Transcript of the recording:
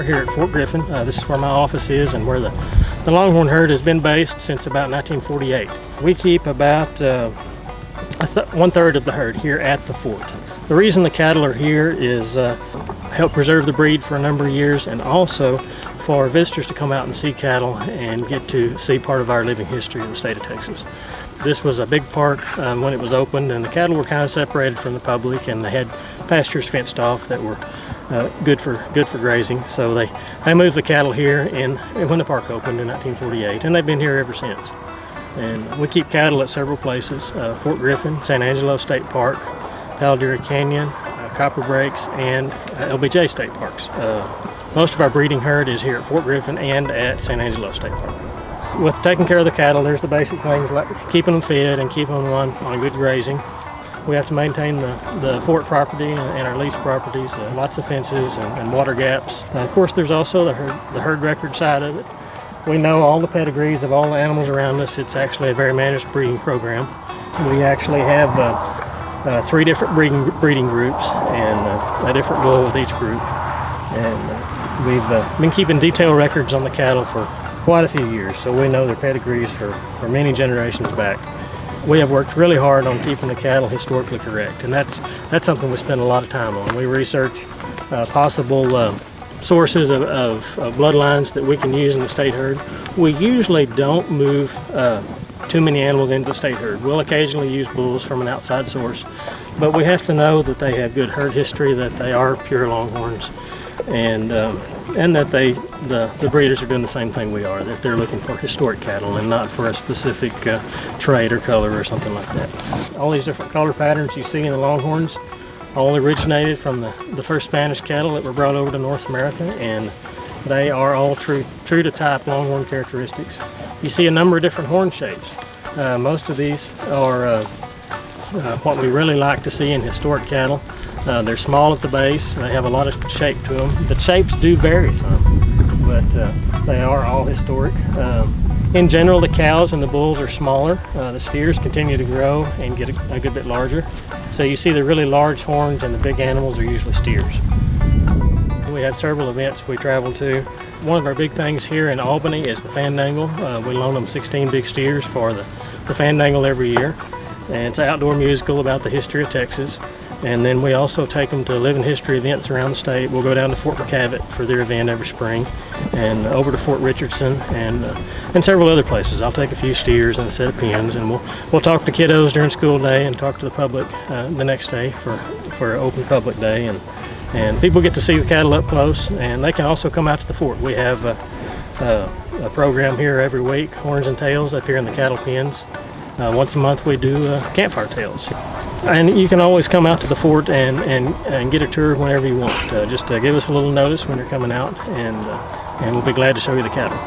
here at Fort Griffin. This is where my office is and where the Longhorn herd has been based since about 1948. We keep about 1/3 of the herd here at the fort. The reason the cattle are here is help preserve the breed for a number of years, and also for visitors to come out and see cattle and get to see part of our living history of the state of Texas. This was a big park when it was opened, and the cattle were kind of separated from the public, and they had pastures fenced off that were good for grazing. So they moved the cattle here when the park opened in 1948, and they've been here ever since. And we keep cattle at several places: Fort Griffin, San Angelo State Park, Paldera Canyon, Copper Breaks, and LBJ State Parks. Most of our breeding herd is here at Fort Griffin and at San Angelo State Park. With taking care of the cattle, there's the basic things like keeping them fed and keeping them on good grazing. We have to maintain the fort property and our lease properties, lots of fences and water gaps. Of course, there's also the herd record side of it. We know all the pedigrees of all the animals around us. It's actually a very managed breeding program. We actually have 3 different breeding groups and a different bull with each group. And we've been keeping detailed records on the cattle for quite a few years, so we know their pedigrees for many generations back. We have worked really hard on keeping the cattle historically correct, and that's something we spend a lot of time on. We research possible sources of bloodlines that we can use in the state herd. We usually don't move too many animals into the state herd. We'll occasionally use bulls from an outside source, but we have to know that they have good herd history, that they are pure Longhorns, and that the breeders are doing the same thing we are, that they're looking for historic cattle and not for a specific trait or color or something like that. All these different color patterns you see in the Longhorns all originated from the first Spanish cattle that were brought over to North America, and they are all true to type Longhorn characteristics. You see a number of different horn shapes. Most of these are what we really like to see in historic cattle. They're small at the base. They have a lot of shape to them. The shapes do vary some, but they are all historic. In general, the cows and the bulls are smaller. The steers continue to grow and get a good bit larger. So you see the really large horns, and the big animals are usually steers. We have several events we travel to. One of our big things here in Albany is the Fandangle. We loan them 16 big steers for the Fandangle every year. And it's an outdoor musical about the history of Texas. And then we also take them to living history events around the state. We'll go down to Fort McCavitt for their event every spring, and over to Fort Richardson and several other places. I'll take a few steers and a set of pins, and we'll talk to kiddos during school day and talk to the public the next day for open public day, and people get to see the cattle up close, and they can also come out to the fort. We have a program here every week, Horns and Tails, up here in the cattle pens. Once a month we do campfire tales. And you can always come out to the fort and get a tour whenever you want. Just give us a little notice when you're coming out, and we'll be glad to show you the cattle.